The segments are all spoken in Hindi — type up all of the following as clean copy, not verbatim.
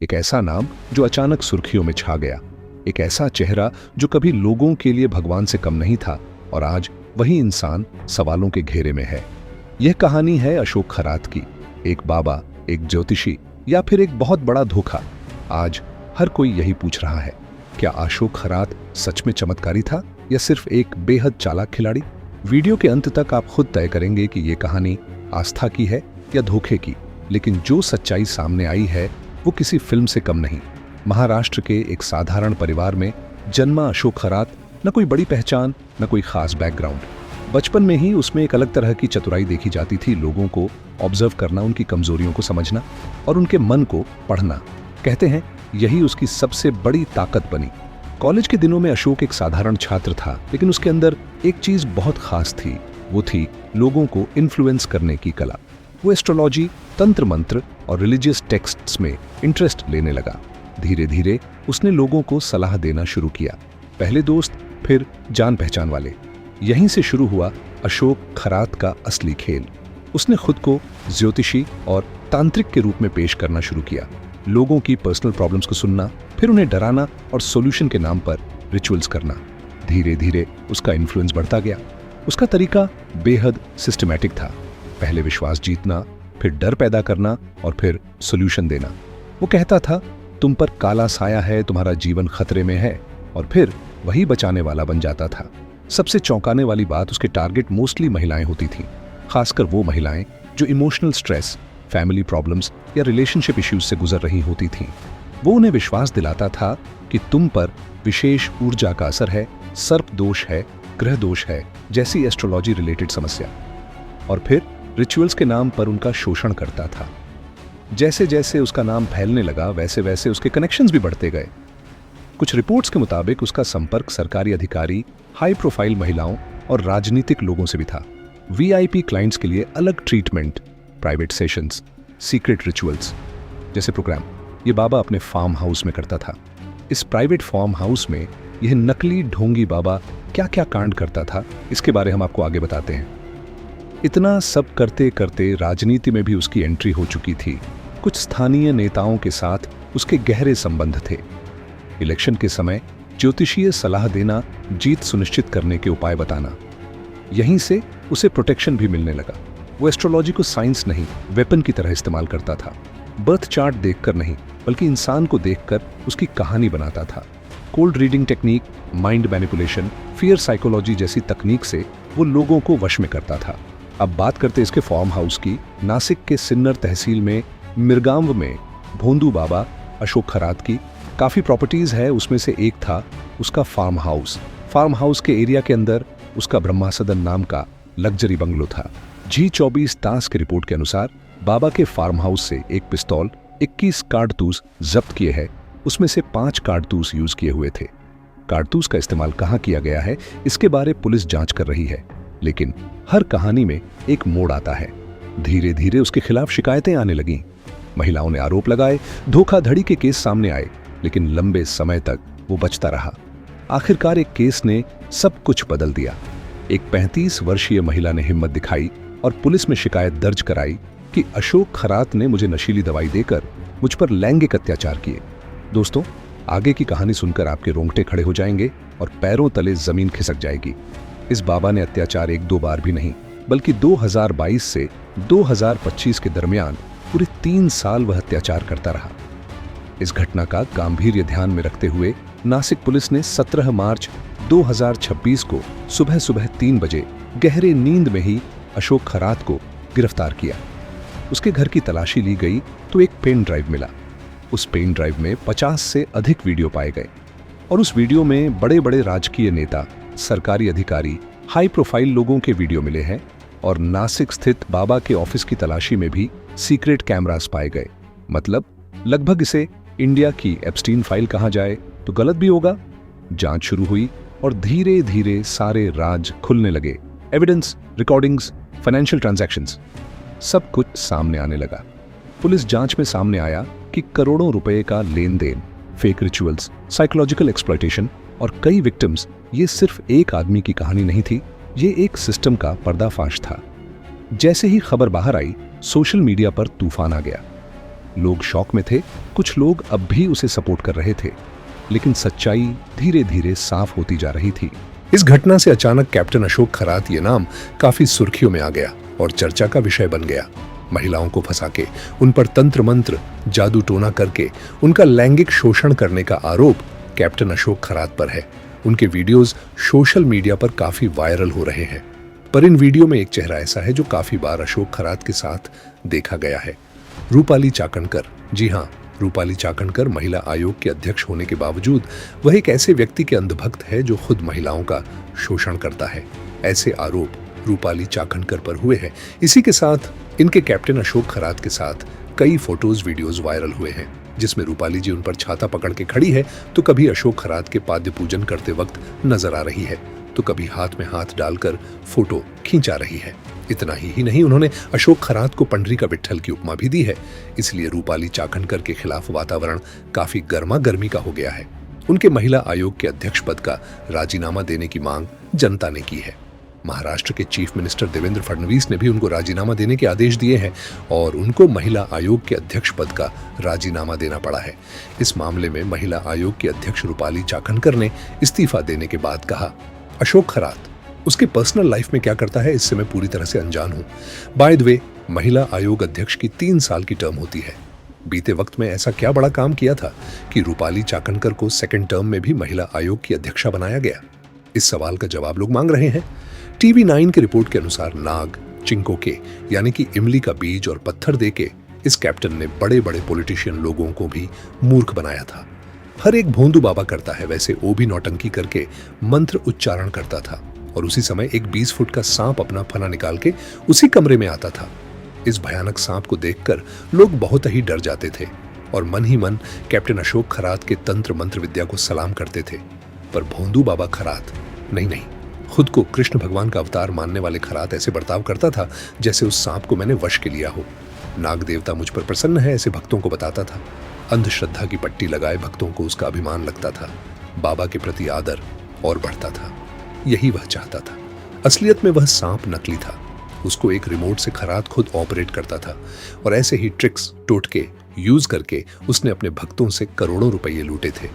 एक ऐसा नाम जो अचानक सुर्खियों में छा गया, एक ऐसा चेहरा जो कभी लोगों के लिए भगवान से कम नहीं था और आज वही इंसान सवालों के घेरे में है। यह कहानी है अशोक खरात की, एक बाबा, एक ज्योतिषी या फिर एक बहुत बड़ा धोखा। आज हर कोई यही पूछ रहा है, क्या अशोक खरात सच में चमत्कारी था या सिर्फ एक बेहद चालाक खिलाड़ी? वीडियो के अंत तक आप खुद तय करेंगे कि यह कहानी आस्था की है या धोखे की, लेकिन जो सच्चाई सामने आई है वो किसी फिल्म से कम नहीं। महाराष्ट्र के एक साधारण परिवार में जन्मा अशोक खरात, न कोई बड़ी पहचान, न कोई खास बैकग्राउंड। बचपन में ही उसमें एक अलग तरह की चतुराई देखी जाती थी, लोगों को ऑब्जर्व करना, उनकी कमजोरियों को समझना और उनके मन को पढ़ना। कहते हैं यही उसकी सबसे बड़ी ताकत बनी। कॉलेज के दिनों में अशोक एक साधारण छात्र था, लेकिन उसके अंदर एक चीज बहुत खास थी, वो थी लोगों को इन्फ्लुएंस करने की कला। वो एस्ट्रोलॉजी, तंत्र मंत्र और रिलीजियस टेक्स्ट्स में इंटरेस्ट लेने लगा। धीरे धीरे उसने लोगों को सलाह देना शुरू किया, पहले दोस्त, फिर जान पहचान वाले। यहीं से शुरू हुआ अशोक खरात का असली खेल। उसने खुद को ज्योतिषी और तांत्रिक के रूप में पेश करना शुरू किया, लोगों की पर्सनल प्रॉब्लम्स को सुनना, फिर उन्हें डराना और सॉल्यूशन के नाम पर रिचुअल्स करना। धीरे धीरे उसका इन्फ्लुएंस बढ़ता गया। उसका तरीका बेहद सिस्टमैटिक था, पहले विश्वास जीतना, फिर डर पैदा करना और फिर सॉल्यूशन देना। वो कहता था तुम पर काला साया है, तुम्हारा जीवन खतरे में है, और फिर वही बचाने वाला बन जाता था। सबसे चौंकाने वाली बात, उसके टारगेट मोस्टली महिलाएं होती थीं, खासकर वो महिलाएं जो इमोशनल स्ट्रेस, फैमिली प्रॉब्लम्स या रिलेशनशिप इश्यूज से गुजर रही होती थीं। वो उन्हें विश्वास दिलाता था कि तुम पर विशेष ऊर्जा का असर है, सर्प दोष है, ग्रह दोष है, जैसी एस्ट्रोलॉजी रिलेटेड समस्या। और फिर रिचुअल्स के नाम पर उनका शोषण करता था। जैसे जैसे उसका नाम फैलने लगा, वैसे वैसे उसके कनेक्शंस भी बढ़ते गए। कुछ रिपोर्ट्स के मुताबिक उसका संपर्क सरकारी अधिकारी, हाई प्रोफाइल महिलाओं और राजनीतिक लोगों से भी था। वीआईपी क्लाइंट्स के लिए अलग treatment, private sessions, secret rituals जैसे प्रोग्राम ये बाबा अपने फार्म हाउस में करता था। इस प्राइवेट फार्म हाउस में यह नकली ढोंगी बाबा क्या क्या कांड करता था, इसके बारे हम आपको आगे बताते हैं। इतना सब करते करते राजनीति में भी उसकी एंट्री हो चुकी थी। कुछ स्थानीय नेताओं के साथ उसके गहरे संबंध थे। इलेक्शन के समय ज्योतिषीय सलाह देना, जीत सुनिश्चित करने के उपाय बताना, यहीं से उसे प्रोटेक्शन भी मिलने लगा। वो एस्ट्रोलॉजी को साइंस नहीं, वेपन की तरह इस्तेमाल करता था। बर्थ चार्ट देखकर नहीं, बल्कि इंसान को देखकर उसकी कहानी बनाता था। Cold reading technique, mind manipulation, fear psychology जैसी तकनीक से वो लोगों को वश में करता था। अब बात करते इसके फार्म हाउस की। नासिक के सिन्नर तहसील में मिरगांव में भोंदू बाबा अशोक खरात की काफ़ी प्रॉपर्टीज़ है, उसमें से एक था उसका फार्म हाउस। फार्म हाउस के एरिया के अंदर उसका ब्रह्मा सदन नाम का लग्जरी बंगलो था। G24 तास की रिपोर्ट के अनुसार बाबा के फार्म हाउस से एक पिस्तौल, 21 कारतूस जब्त किए हैं, उसमें से 5 कारतूस यूज किए हुए थे। कारतूस का इस्तेमाल कहाँ किया गया है, इसके बारे पुलिस जांच कर रही है, लेकिन हर कहानी में एक मोड़ आता है। धीरे धीरे उसके खिलाफ शिकायतें आने लगीं, महिलाओं ने आरोप लगाए, धोखाधड़ी के केस सामने आए, लेकिन लंबे समय तक वो बचता रहा। आखिरकार एक केस ने सब कुछ बदल दिया। एक 35 वर्षीय महिला ने हिम्मत दिखाई और पुलिस में शिकायत दर्ज कराई कि अशोक खरात ने मुझे नशीली दवाई देकर मुझ पर लैंगिक अत्याचार किए। दोस्तों, आगे की कहानी सुनकर आपके रोंगटे खड़े हो जाएंगे और पैरों तले जमीन खिसक जाएगी। इस बाबा ने अत्याचार एक दो बार भी नहीं, बल्कि 2022 से 2025 के दरमियान पूरे 3 साल वह अत्याचार करता रहा। इस घटना का गांभीर्य ध्यान में रखते हुए नासिक पुलिस ने 17 मार्च 2026 को सुबह सुबह 3 बजे गहरे नींद में ही अशोक खरात को गिरफ्तार किया। उसके घर की तलाशी ली गई तो एक पेन ड्राइव मिला। उस पेन ड्राइव में 50 से अधिक वीडियो पाए गए और उस वीडियो में बड़े बड़े राजकीय नेता, सरकारी अधिकारी, हाई प्रोफाइल लोगों के वीडियो मिले हैं और नासिक स्थित बाबा के ऑफिस की तलाशी में भी सीक्रेट कैमरास पाए गए। मतलब लगभग इसे इंडिया की एप्स्टीन फाइल कहा जाए तो गलत भी होगा। जांच शुरू हुई और धीरे धीरे सारे राज खुलने लगे। एविडेंस, रिकॉर्डिंग्स, फाइनेंशियल ट्रांजैक्शंस, सब कुछ सामने आने लगा। पुलिस जांच में सामने आया कि करोड़ों रुपए का लेन देन, फेक रिचुअल्स, साइकोलॉजिकल एक्सप्लॉयटेशन और कई विक्टिम्स, ये सिर्फ एक आदमी की कहानी नहीं थी, ये एक सिस्टम का पर्दाफाश था। जैसे ही खबर बाहर आई, सोशल मीडिया पर तूफान आ गया। लोग शॉक में थे, कुछ लोग अब भी उसे सपोर्ट कर रहे थे, लेकिन सच्चाई धीरे धीरे साफ होती जा रही थी। इस घटना से अचानक कैप्टन अशोक खरात ये नाम काफी सुर्खियों में आ गया और चर्चा का विषय बन गया। महिलाओं को फंसा के, उन पर तंत्र मंत्र, जादू टोना करके उनका लैंगिक शोषण करने का आरोप कैप्टन अशोक खरात पर है। उनके वीडियोस सोशल मीडिया पर काफी वायरल हो रहे हैं। पर इन वीडियो में एक चेहरा ऐसा है जो काफी बार अशोक खरात के साथ देखा गया है, रूपाली चाकणकर। जी हाँ, रूपाली चाकणकर महिला आयोग के अध्यक्ष होने के बावजूद वह एक ऐसे व्यक्ति के अंधभक्त है जो खुद महिलाओं का शोषण करता है। ऐसे आरोप रूपाली चाकणकर पर हुए हैं। इसी के साथ इनके कैप्टन अशोक खरात के साथ कई फोटोज वीडियोज वायरल हुए हैं, जिसमें रूपाली जी उन पर छाता पकड़ के खड़ी है, तो कभी अशोक खरात के पाद्य पूजन करते वक्त नजर आ रही है, तो कभी हाथ में हाथ डालकर फोटो खींचा रही है। इतना ही नहीं, उन्होंने अशोक खरात को पंडरी का विट्ठल की उपमा भी दी है। इसलिए रूपाली चाकणकर के खिलाफ वातावरण काफी गर्मा गर्मी का हो गया है। उनके महिला आयोग के अध्यक्ष पद का राजीनामा देने की मांग जनता ने की है। महाराष्ट्र के चीफ मिनिस्टर देवेंद्र फडणवीस ने भी उनको राजीनामा देने के आदेश दिए हैं और उनको महिला आयोग के अध्यक्ष पद का राजीनामा देना पड़ा है। इस मामले में महिला आयोग के अध्यक्ष रूपाली चाकणकर ने इस्तीफा देने के बाद कहा, अशोक खरात उसके पर्सनल लाइफ में क्या करता है इससे मैं पूरी तरह से अनजान हूं। बाय द वे, महिला आयोग अध्यक्ष की 3 साल की टर्म होती है। बीते वक्त में ऐसा क्या बड़ा काम किया था कि रूपाली चाकणकर को सेकंड टर्म में भी महिला आयोग की अध्यक्षा बनाया गया? इस सवाल का जवाब लोग मांग रहे हैं। टीवी 9 की रिपोर्ट के अनुसार नाग, चिंकोके यानी कि इमली का बीज और पत्थर देके इस कैप्टन ने बड़े बड़े पॉलिटिशियन लोगों को भी मूर्ख बनाया था। हर एक भोंदू बाबा करता है वैसे वो भी नौटंकी करके मंत्र उच्चारण करता था और उसी समय एक 20 फुट का सांप अपना फना निकाल के उसी कमरे में आता था। इस भयानक सांप को देखकर लोग बहुत ही डर जाते थे और मन ही मन कैप्टन अशोक खरात के तंत्र मंत्र विद्या को सलाम करते थे। पर भोंदू बाबा खरात नहीं, खुद को कृष्ण भगवान का अवतार मानने वाले खरात ऐसे बर्ताव करता था जैसे उस सांप को मैंने वश के लिया हो। नाग देवता मुझ पर प्रसन्न है ऐसे भक्तों को बताता था। अंधश्रद्धा की पट्टी लगाए भक्तों को उसका अभिमान लगता था। बाबा के प्रति आदर और बढ़ता था। यही वह चाहता था। असलियत में वह सांप नकली था। उसको एक रिमोट से खरात खुद ऑपरेट करता था और ऐसे ही ट्रिक्स टोटके यूज करके उसने अपने भक्तों से करोड़ों रुपये लूटे थे।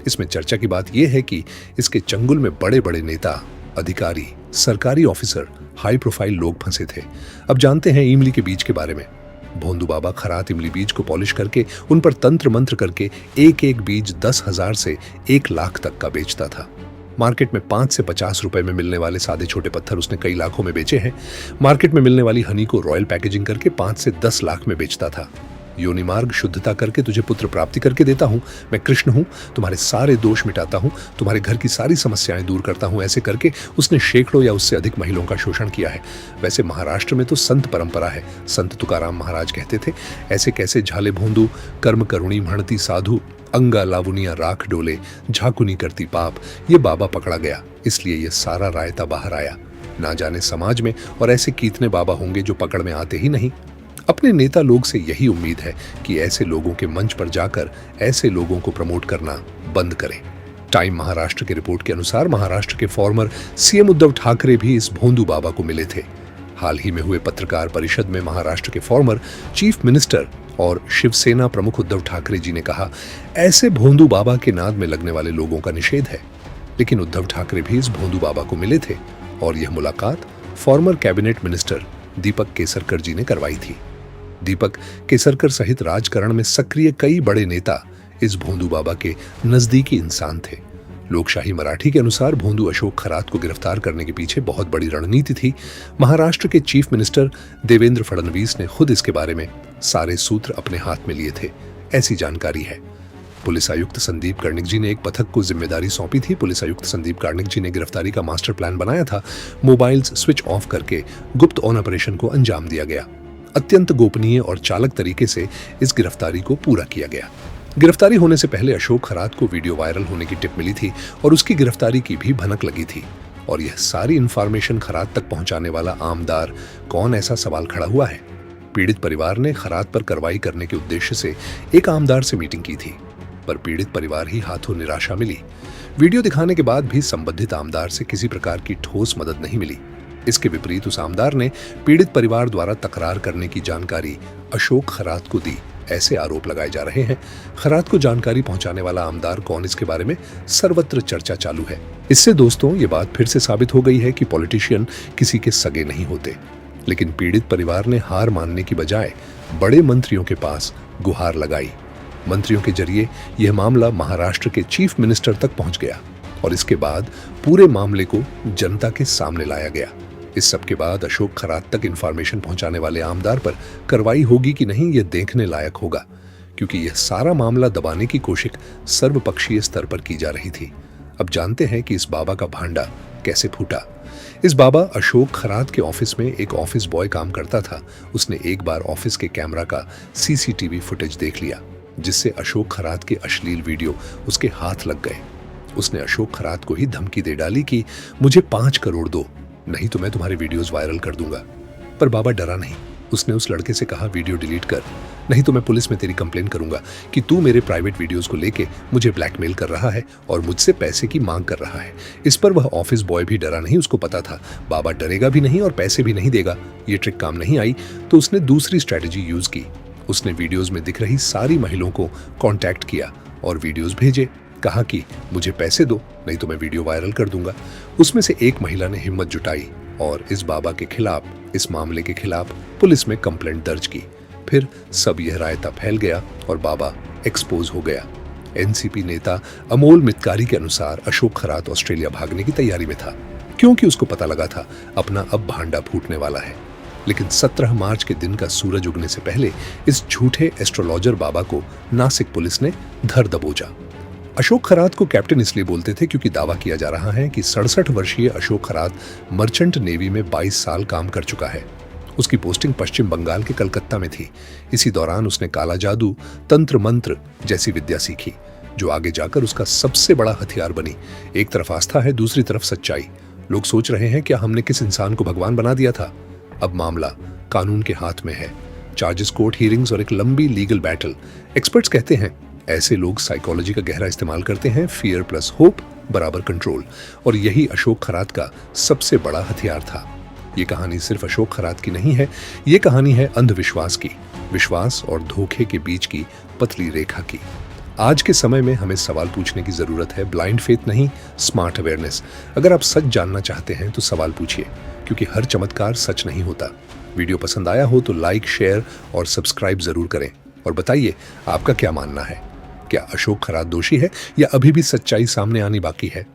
इसमें चर्चा की बात यह है कि इसके चंगुल में बड़े बड़े नेता, अधिकारी, सरकारी ऑफिसर, हाई प्रोफाइल लोग फंसे थे। अब जानते हैं इमली के बीज के बारे में। भोंदू बाबा खरात इमली बीज को पॉलिश करके उन पर तंत्र मंत्र करके एक एक बीज 10,000 से 1 लाख तक का बेचता था। मार्केट में 5 से 50 रुपए में मिलने वाले सादे छोटे पत्थर उसने कई लाखों में बेचे हैं। मार्केट में मिलने वाली हनी को रॉयल पैकेजिंग करके 5 से 10 लाख में बेचता था। योनि मार्ग शुद्धता करके तुझे पुत्र प्राप्ति करके देता हूं, मैं कृष्ण हूं, तुम्हारे सारे दोष मिटाता हूं, तुम्हारे घर की सारी समस्याएं दूर करता हूं, ऐसे करके उसने सैकड़ों या उससे अधिक महिलाओं का शोषण किया है। वैसे महाराष्ट्र में तो संत परंपरा है। संत तुकाराम महाराज कहते थे, ऐसे कैसे झाले भोंदू, कर्म करुणी म्हणती साधु, अंगा लावुनिया राख डोले, झाकुनी करती पाप। ये बाबा पकड़ा गया, इसलिए ये सारा रायता बाहर आया। ना जाने समाज में और ऐसे कितने बाबा होंगे जो पकड़ में आते ही नहीं। अपने नेता लोग से यही उम्मीद है कि ऐसे लोगों के मंच पर जाकर ऐसे लोगों को प्रमोट करना बंद करें। टाइम महाराष्ट्र की रिपोर्ट के अनुसार महाराष्ट्र के फॉर्मर सीएम उद्धव ठाकरे भी इस भोंदू बाबा को मिले थे। हाल ही में हुए पत्रकार परिषद में महाराष्ट्र के फॉर्मर चीफ मिनिस्टर और शिवसेना प्रमुख उद्धव ठाकरे जी ने कहा, ऐसे भोंदू बाबा के नाद में लगने वाले लोगों का निषेध है। लेकिन उद्धव ठाकरे भी इस भोंदू बाबा को मिले थे और यह मुलाकात former cabinet minister Deepak Kesarkar जी ने करवाई थी। दीपक केसरकर सहित राजकारण में सक्रिय कई बड़े नेता इस भोंदू बाबा के नजदीकी इंसान थे। लोकशाही मराठी के अनुसार भोंदू अशोक खरात को गिरफ्तार करने के पीछे बहुत बड़ी रणनीति थी। महाराष्ट्र के चीफ मिनिस्टर देवेंद्र फडणवीस ने खुद इसके बारे में सारे सूत्र अपने हाथ में लिए थे, ऐसी जानकारी है। पुलिस आयुक्त संदीप कर्णिक जी ने एक पथक को जिम्मेदारी सौंपी थी। पुलिस आयुक्त संदीप कर्णिक जी ने गिरफ्तारी का मास्टर प्लान बनाया था। मोबाइल्स स्विच ऑफ करके गुप्त ऑन ऑपरेशन को अंजाम दिया गया। अत्यंत गोपनीय और चालक तरीके से इस गिरफ्तारी को पूरा किया गया। गिरफ्तारी होने से पहले अशोक खरात को वीडियो वायरल होने की टिप मिली थी और उसकी गिरफ्तारी की भी भनक लगी थी। और यह सारी इंफॉर्मेशन खरात तक पहुंचाने वाला आमदार कौन, ऐसा सवाल खड़ा हुआ है। पीड़ित परिवार ने खरात पर कार्रवाई करने के उद्देश्य से एक आमदार से मीटिंग की थी, पर पीड़ित परिवार ही हाथों निराशा मिली। वीडियो दिखाने के बाद भी संबंधित आमदार से किसी प्रकार की ठोस मदद नहीं मिली। इसके विपरीत उस आमदार ने पीड़ित परिवार द्वारा तकरार करने की जानकारी अशोक खरात को दी ऐसे आरोप लगाए जा रहे हैं। खरात को जानकारी पहुंचाने वाला आमदार कौन, इसके बारे में सर्वत्र चर्चा चालू है। इससे दोस्तों ये बात फिर से साबित हो गई है कि पॉलिटिशियन किसी के सगे नहीं होते। लेकिन पीड़ित परिवार ने हार मानने की बजाय बड़े मंत्रियों के पास गुहार लगाई। मंत्रियों के जरिए यह मामला महाराष्ट्र के चीफ मिनिस्टर तक पहुंच गया और इसके बाद पूरे मामले को जनता के सामने लाया गया। इस सब के बाद अशोक खरात तक इंफॉर्मेशन पहुंचाने वाले आमदार पर कार्रवाई होगी कि नहीं, यह देखने लायक होगा, क्योंकि यह सारा मामला दबाने की कोशिश सर्वपक्षीय स्तर पर की जा रही थी। अब जानते हैं कि इस बाबा का भांडा कैसे फूटा। इस बाबा अशोक खरात के ऑफिस में एक ऑफिस बॉय काम करता था। उसने एक बार ऑफिस के कैमरा का सीसीटीवी फुटेज देख लिया, जिससे अशोक खरात के अश्लील वीडियो उसके हाथ लग गए। उसने अशोक खरात को ही धमकी दे डाली कि मुझे 5 करोड़ दो, नहीं तो मैं तुम्हारे वीडियोस वायरल कर दूंगा। पर बाबा डरा नहीं। उसने उस लड़के से कहा, वीडियो डिलीट कर, नहीं तो मैं पुलिस में तेरी कंप्लेन करूंगा कि तू मेरे प्राइवेट वीडियोस को लेके मुझे ब्लैकमेल कर रहा है और मुझसे पैसे की मांग कर रहा है। इस पर वह ऑफिस बॉय भी डरा नहीं। उसको पता था बाबा डरेगा भी नहीं और पैसे भी नहीं देगा। ये ट्रिक काम नहीं आई तो उसने दूसरी स्ट्रैटेजी यूज की। उसने वीडियोज में दिख रही सारी महिलाओं को कॉन्टैक्ट किया और वीडियोज भेजे। कहा कि मुझे पैसे दो, नहीं तो मैं वीडियो वायरल कर दूंगा। उसमें से एक महिला ने हिम्मत जुटाई और इस बाबा के खिलाफ, इस मामले के खिलाफ पुलिस में कंप्लेंट दर्ज की। फिर सब यह रायता फैल गया और बाबा एक्सपोज हो गया। एनसीपी नेता अमोल मितकारी के अनुसार अशोक खरात ऑस्ट्रेलिया भागने की तैयारी में था, क्योंकि उसको पता लगा था अपना अब भांडा फूटने वाला है। लेकिन 17 मार्च के दिन का सूरज उगने से पहले इस झूठे एस्ट्रोलॉजर बाबा को नासिक पुलिस ने धर दबोचा। अशोक खरात को कैप्टन इसलिए बोलते थे क्योंकि दावा किया जा रहा है कि 67 वर्षीय अशोक खरात मर्चेंट नेवी में 22 साल काम कर चुका है। उसकी पोस्टिंग पश्चिम बंगाल के कलकत्ता में थी। इसी दौरान उसने काला जादू, तंत्र मंत्र जैसी विद्या सीखी, जो आगे जाकर उसका सबसे बड़ा हथियार बनी। एक तरफ आस्था है, दूसरी तरफ सच्चाई। लोग सोच रहे हैं क्या हमने किस इंसान को भगवान बना दिया था। अब मामला कानून के हाथ में है। चार्जेस, कोर्ट हियरिंग्स और एक लंबी लीगल बैटल। एक्सपर्ट्स कहते हैं ऐसे लोग साइकोलॉजी का गहरा इस्तेमाल करते हैं। फियर प्लस होप बराबर कंट्रोल, और यही अशोक खरात का सबसे बड़ा हथियार था। ये कहानी सिर्फ अशोक खरात की नहीं है, ये कहानी है अंधविश्वास की, विश्वास और धोखे के बीच की पतली रेखा की। आज के समय में हमें सवाल पूछने की जरूरत है। ब्लाइंड फेथ नहीं, स्मार्ट अवेयरनेस। अगर आप सच जानना चाहते हैं तो सवाल पूछिए, क्योंकि हर चमत्कार सच नहीं होता। वीडियो पसंद आया हो तो लाइक, शेयर और सब्सक्राइब जरूर करें और बताइए आपका क्या मानना है। क्या अशोक खरात दोषी है या अभी भी सच्चाई सामने आनी बाकी है?